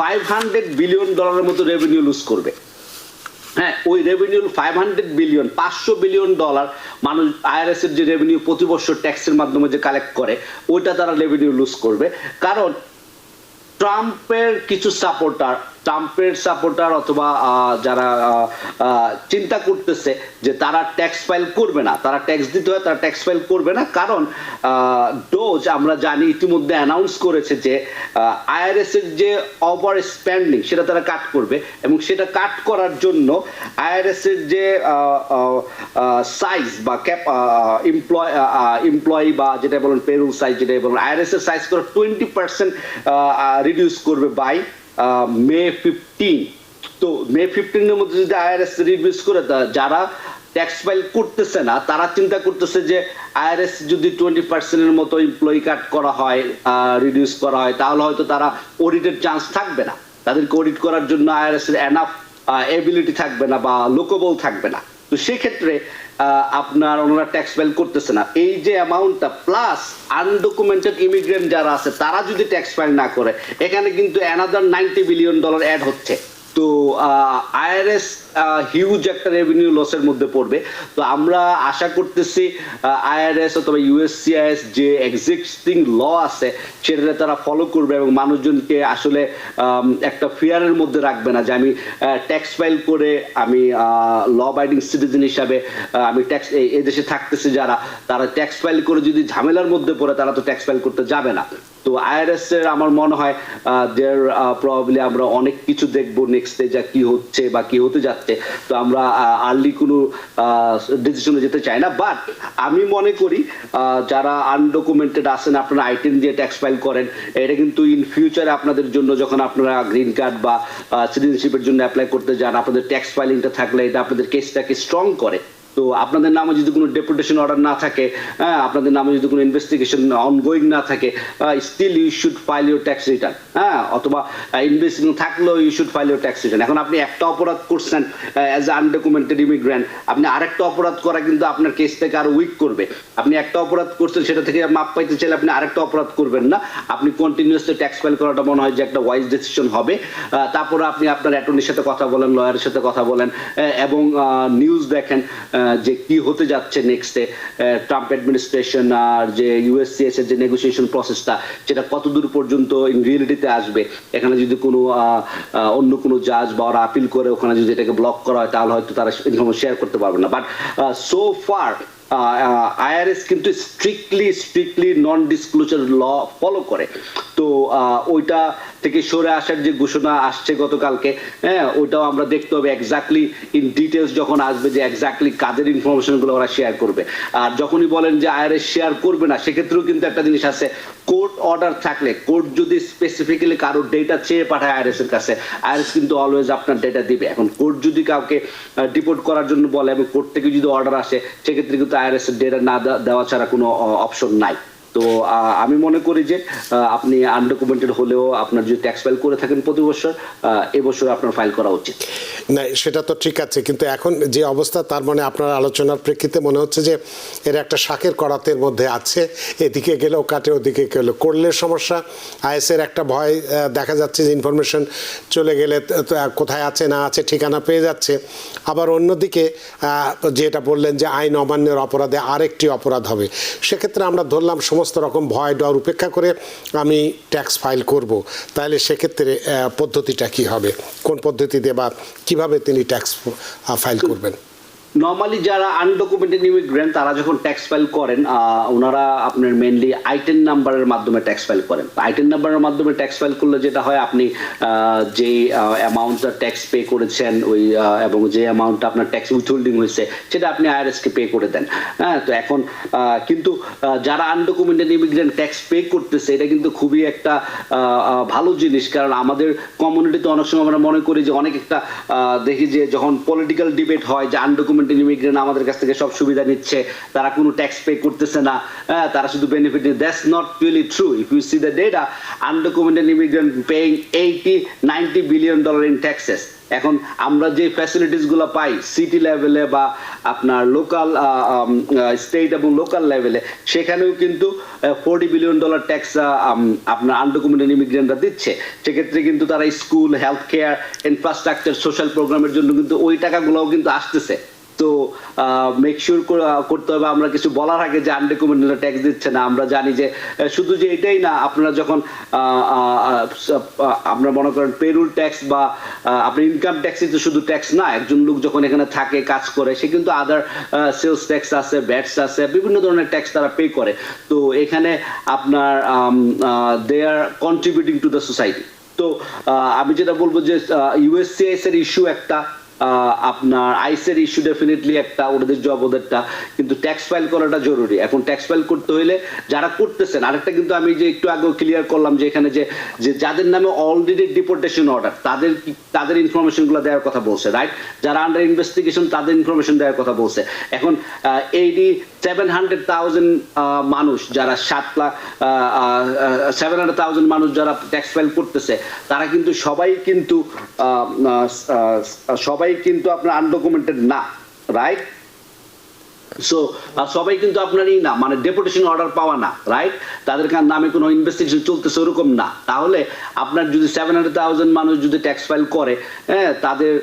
$500 বিলিয়ন মতো রেভিনিউ লুজ করবে। হ্যাঁ, ওই রেভিনিউ 500 বিলিয়ন, $500 বিলিয়ন মানুষ আইআরএস এর যে রেভিনিউ প্রতি বছর ট্যাক্সের মাধ্যমে যে কালেক্ট করে, ওইটা তারা রেভিনিউ লুজ করবে। কারণ ট্রাম্পের কিছু সাপোর্টার অথবা যারা চিন্তা করতেছে যে তারা ট্যাক্স ফাইল করবে না, তারা ট্যাক্স দিতে হয়, তারা ট্যাক্স ফাইল করবে না। কারণ ডোজ আমরা জানি ইতিমধ্যে অ্যানাউন্স করেছে যে আইআরএস এর যে ওভার স্পেন্ডিং সেটা তারা কাট করবে, এবং সেটা কাট করার জন্য আইআরএস এর যে সাইজ বা ক্যাপ এমপ্লয়ি বা যেটা বলেন পেরোল সাইজ, যেটা বলেন আইআরএস এর সাইজ করে 20% রিডিউস করবে বাই May 15। তো May 15 এর মধ্যে যদি আইআরএস রিডিউস করে, যারা ট্যাক্স ফাইল করতেছে না, তারা চিন্তা করতেছে যে আইআরএস যদি 20% মতো এমপ্লয়ি কাট করা হয়, রিডিউস করা হয়, তাহলে হয়তো তারা অডিটের চান্স থাকবে না, তাদেরকে অডিট করার জন্য আইআরএস এর এনাফ এবিলিটি থাকবে না বা লোকেবল থাকবে না। তো সেক্ষেত্রে আপনার ওনারা ট্যাক্স ফাইল করতেছে না। এই যে অ্যামাউন্টটা প্লাস আনডকুমেন্টেড ইমিগ্রেন্ট যারা আছে তারা যদি ট্যাক্স ফাইল না করে, এখানে কিন্তু অ্যানাদার $90 বিলিয়ন অ্যাড হচ্ছে। তো আইআরএস হিউজ একটা রেভিনিউ লসের মধ্যে পড়বে। তো আমরা আশা করতেছি আইআরএস অথবা ইউএসসিআইএস যে এক্সিস্টিং ল আছে সেটা তারা ফলো করবে এবং মানুষজনকে আসলে একটা ফিয়ারের মধ্যে রাখবে না যে আমি ট্যাক্স ফাইল করে আমি ল অ্যাবাইডিং সিটিজেন হিসাবে আমি ট্যাক্স এই দেশে থাকতেছি, যারা তারা ট্যাক্স ফাইল করে যদি ঝামেলার মধ্যে পড়ে তারা তো ট্যাক্স ফাইল করতে যাবে না। তো আইআরএস এর আমার মনে হয় প্রবাবলি আমরা অনেক কিছু দেখবো নেক্সটে যা কি হচ্ছে বা কি হতে যাচ্ছে। তো আমরা আর্লি কোনো ডিসিশনে যেতে চাই না, বাট আমি মনে করি যারা আনডকুমেন্টেড আছেন আপনারা আইটেম দিয়ে ট্যাক্স ফাইল করেন, এটা কিন্তু ইন ফিউচারে আপনাদের জন্য যখন আপনারা গ্রিন কার্ড বা সিটিজেনশিপের জন্য অ্যাপ্লাই করতে যান, আপনাদের ট্যাক্স ফাইলিংটা থাকলে এটা আপনাদের কেসটাকে স্ট্রং করে। তো আপনাদের নামে যদি কোনো ডেপুটেশন অর্ডার না থাকে, আপনাদের নামে যদি কোনো ইনভেস্টিগেশন অনগোয়িং না থাকে, still you should file your tax return, অথবা ইনভেস্টিগেশন থাকলেও you should file your tax return. এখন আপনি একটা অপরাধ করছেন অ্যাজ এ আনডকুমেন্টেড ইমিগ্রেন্ট, আপনি আরেকটা অপরাধ করা কিন্তু আপনার কেসটাকে আরো উইক করবে। আপনি একটা অপরাধ করছেন, সেটা থেকে মাপ পাইতে চাইলে আপনি আরেকটা অপরাধ করবেন না, আপনি কন্টিনিউয়াসলি ট্যাক্স ফাইল করাটা মনে হয় যে একটা ওয়াইজ ডিসিশন হবে। তারপরে আপনি আপনার অ্যাটর্নির সাথে কথা বলেন, লয়ারের সাথে কথা বলেন এবং নিউজ দেখেন যে কি হতে যাচ্ছে নেক্সটে। ট্রাম্প অ্যাডমিনিস্ট্রেশন আর যে ইউএসসিএস এর যে নেগোসিয়েশন প্রসেসটা সেটা কতদূর পর্যন্ত ইন রিয়েলিটিতে আসবে। এখানে যদি কোনো অন্য কোনো জাজ বা ওরা আপিল করে ওখানে যদি এটাকে ব্লক করা হয় তাহলে হয়তো তারা ইনফরমেশন শেয়ার করতে পারবে না। বাট সো ফার আইআরএস কিন্তু strictly non disclosure law follow করে। তো ওইটা থেকে সরে আসার যে ঘোষণা আসছে গতকালকে, ওইটাও আমরা দেখতে হবে এক্স্যাক্টলি ইন ডিটেলস যখন আসবে যে এক্স্যাক্টলি কাদের ইনফরমেশনগুলো ওরা শেয়ার করবে। আর যখনই বলেন যে আইআরএস শেয়ার করবে না, সেক্ষেত্রেও কিন্তু একটা জিনিস আছে, কোর্ট অর্ডার থাকলে, কোর্ট যদি স্পেসিফিক্যালি কারোর ডেটা চেয়ে পাঠায় আইআরএস এর কাছে, আইআরএস কিন্তু অলওয়েজ আপনার ডেটা দিবে। এখন কোর্ট যদি কাউকে ডিপোর্ট করার জন্য বলে এবং কোর্ট থেকে যদি অর্ডার আসে, সেক্ষেত্রে কিন্তু আইআরএস এর ডেটা না দেওয়া ছাড়া কোনো অপশন নাই। তো আমি মনে করি যে আপনি আনডকুমেন্টেড হলেও আপনার যদি ট্যাক্স ফাইল করে থাকেন প্রতি বছর, এবছর আপনার ফাইল করা উচিত। না, সেটা তো ঠিক আছে, কিন্তু এখন যে অবস্থা, তার মানে আপনার আলোচনার প্রেক্ষিতে মনে হচ্ছে যে এর একটা শাকের করাতের মধ্যে আছে, এদিকে গেলেও কাটে ওদিকে গেলেও করলে সমস্যা। আইএসের একটা ভয় দেখা যাচ্ছে যে ইনফরমেশন চলে গেলে কোথায় আছে না আছে ঠিকানা পেয়ে যাচ্ছে। আবার অন্যদিকে যেটা বললেন যে আইন অমান্যের অপরাধে আরেকটি অপরাধ হবে, সেক্ষেত্রে আমরা ধরলাম সমস্ত রকম ভয় ডর উপেক্ষা করে আমি ট্যাক্স ফাইল করব, তাহলে সেক্ষেত্রে পদ্ধতিটা কি হবে, কোন পদ্ধতিতে বা কিভাবে তিনি ট্যাক্স ফাইল করবেন? নর্মালি যারা আনডকুমেন্টেড ইমিগ্রেন্ট তারা যখন ট্যাক্স ফাইল করেন, ওনারা আপনার মেইনলি আইটেন নাম্বারের মাধ্যমে ট্যাক্স ফাইল করেন। আইটেন নাম্বারের মাধ্যমে ট্যাক্স ফাইল করলে যেটা হয়, আপনি যে অ্যামাউন্টটা ট্যাক্স পে করেছেন ওই এবং যে অ্যামাউন্টটা আপনার ট্যাক্স উইথহোল্ডিং হয়েছে সেটা আপনি আইআরএস কে পে করে দেন। তো এখন কিন্তু যারা আনডকুমেন্টেড ইমিগ্রেন্ট ট্যাক্স পে করতেছে, এটা কিন্তু খুবই একটা ভালো জিনিস। কারণ আমাদের কমিউনিটিতে অনেক সময় আমরা মনে করি যে অনেক একটা দেখি যে যখন পলিটিক্যাল ডিবেট হয় যে আনডকুমেন্টেড ইমিগ্রেন্ট আমাদের কাছ থেকে সব সুবিধা নিচ্ছে, তারা কোনো ট্যাক্স পে করতেছে না, তারা শুধু benefit. That's not really true. If you see the data, undocumented immigrant paying $80-90 billion in taxes. এখন আমরা যে ফ্যাসিলিটিস গুলো পাই সিটি লেভেলে বা আপনার লোকাল স্টেট এবং লোকাল লেভেলে, সেখানেও কিন্তু $40 বিলিয়ন ট্যাক্স আপনার আনডকুমেন্টেড ইমিগ্রেন্টরা দিচ্ছে। সেক্ষেত্রে কিন্তু তারা school, health care, infrastructure, social প্রোগ্রামের জন্য কিন্তু ওই টাকাগুলোও কিন্তু আসতেছে। তো মেক শিওর করতে হবে আমরা কিছু বলার আগে যে আনডকুমেন্টেড ট্যাক্স দিচ্ছে না। আমরা জানি যে শুধু যে এটাই না, আপনারা যখন আপনারা মনে করেন পেরুল ট্যাক্স বা আপনার ইনকাম ট্যাক্সই তো শুধু ট্যাক্স না। একজন লোক যখন এখানে থাকে, কাজ করে, সে কিন্তু আদার সেলস ট্যাক্স আছে, ভ্যাটস আছে, বিভিন্ন ধরনের ট্যাক্স তারা পে করে। তো এখানে আপনার they are contributing to the society. তো আমি যেটা বলবো যে ইউএসসিআইএস এর ইস্যু একটা, আপনার আইসের ইস্যু ডেফিনেটলি একটা, ওদের জব ওদেরটা, কিন্তু ট্যাক্স ফাইল করাটা জরুরি। এখন ট্যাক্স ফাইল করতে হইলে যারা করতেছেন, আরেকটা কিন্তু আমি যে একটু আগে ক্লিয়ার করলাম যে এখানে যে যাদের নামে অলরেডি ডিপোর্টেশন অর্ডার তাদের ইনফরমেশন গুলো দেওয়ার কথা বলছে, রাইট? যারা আন্ডার ইনভেস্টিগেশন তাদের ইনফরমেশন দেওয়ার কথা বলছে। এখন 700,000 মানুষ যারা 700,000 মানুষ যারা ট্যাক্স ফাইল করতেছে, তারা কিন্তু সবাই কিন্তু আপনার আনডকুমেন্টেড না, রাইট? সো সবাই কিন্তু আপনারই না, মানে ডেপুটেশন অর্ডার পাওয়া না, রাইট? তাদের নামে কোনো ইনভেস্টিগেশন চলতেছে ওরকম না। তাহলে আপনার যদি 700,000 মানুষ যদি ট্যাক্স ফাইল করে, হ্যাঁ, তাদের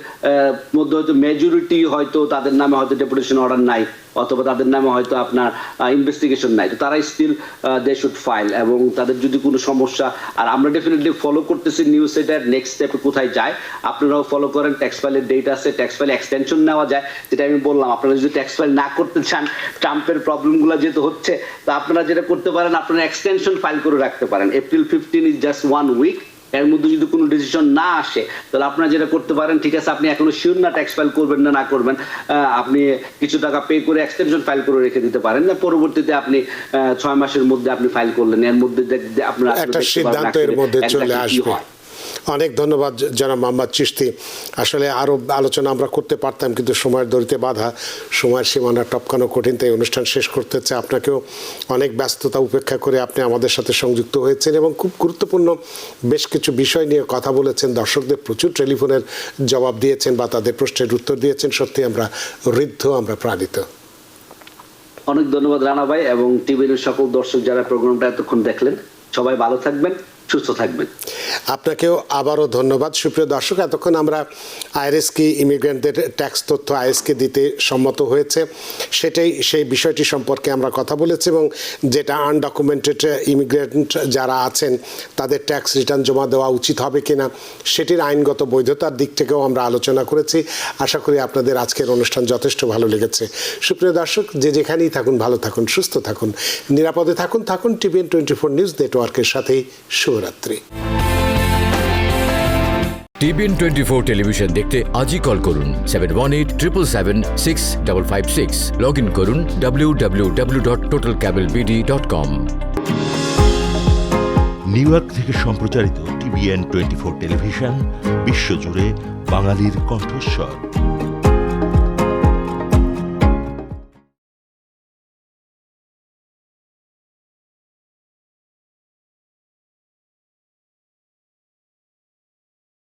মধ্যে হয়তো মেজরিটি হয়তো তাদের নামে হয়তো ডেপুটেশন অর্ডার নাই, অথবা তাদের নামে হয়তো আপনার ইনভেস্টিগেশন নাই, তো তারাই স্টিল দে শুড ফাইল। এবং তাদের যদি কোনো সমস্যা, আর আমরা ডেফিনেটলি ফলো করতেছি নিউজ সেটার নেক্সট স্টেপে কোথায় যায়, আপনারাও ফলো করেন। ট্যাক্স ফাইলের ডেট আছে, ট্যাক্স ফাইল এক্সটেনশন নেওয়া যায়, যেটা আমি বললাম। আপনারা যদি ট্যাক্স ফাইল না করতে চান, ট্রাম্পের প্রবলেমগুলো যেহেতু হচ্ছে, তা আপনারা যেটা করতে পারেন, আপনারা এক্সটেনশন ফাইল করে রাখতে পারেন। April 15 is just 1 week. এর মধ্যে যদি কোনো ডিসিশন না আসে, তাহলে আপনারা যেটা করতে পারেন, ঠিক আছে, আপনি এখনো শিওর না ট্যাক্স ফাইল করবেন না করবেন, আপনি কিছু টাকা পে করে এক্সটেনশন ফাইল করে রেখে দিতে পারেন, না পরবর্তীতে আপনি 6 মাসের মধ্যে আপনি ফাইল করলেন, এর মধ্যে আপনার একটা সিদ্ধান্ত এর মধ্যে চলে আসবে। অনেক ধন্যবাদ জনাব মোহাম্মদ চিশতি। আসলে আরও আলোচনা আমরা করতে পারতাম, কিন্তু সময়ের দড়িতে বাধা, সময়ের সীমানা টপকানো কঠিন, তাই অনুষ্ঠান শেষ করতে হচ্ছে। আপনাকেও অনেক ব্যস্ততা উপেক্ষা করে আপনি আমাদের সাথে সংযুক্ত হয়েছেন এবং খুব গুরুত্বপূর্ণ বেশ কিছু বিষয় নিয়ে কথা বলেছেন। দর্শকদের প্রচুর টেলিফোনের জবাব দিয়েছেন বা তাদের প্রশ্নের উত্তর দিয়েছেন। সত্যি আমরা ঋদ্ধ, আমরা প্রাণিত। অনেক ধন্যবাদ রানা ভাই এবং টিভির সকল দর্শক যারা প্রোগ্রামটা এতক্ষণ দেখলেন। সবাই ভালো থাকবেন, সুস্থ থাকবেন। আপনাকেও আবারও ধন্যবাদ। সুপ্রিয় দর্শক, এতক্ষণ আমরা আইআরএসকে, ইমিগ্রেন্টদের ট্যাক্স তথ্য আইএসকে দিতে সম্মত হয়েছে, সেই বিষয়টি সম্পর্কে আমরা কথা বলেছি, এবং যেটা আনডকুমেন্টেড ইমিগ্রেন্ট যারা আছেন তাদের ট্যাক্স রিটার্ন জমা দেওয়া উচিত হবে কিনা, সেটির আইনগত বৈধতার দিক থেকেও আমরা আলোচনা করেছি। আশা করি আপনাদের আজকের অনুষ্ঠান যথেষ্ট ভালো লেগেছে। সুপ্রিয় দর্শক, যে যেখানেই থাকুন, ভালো থাকুন, সুস্থ থাকুন, নিরাপদে থাকুন টিভিএন 24 নিউজ নেটওয়ার্কের সাথেই। শুভরাত্রি। টিভিএন 24 টেলিভিশন দেখতে আজই কল করুন 7187776556। লগ ইন করুন www.totalcablebd.com। নিউ ইয়র্ক থেকে সম্প্রচারিত টিভিএন 24 টেলিভিশন বিশ্বজুড়ে বাঙালির কণ্ঠস্বর।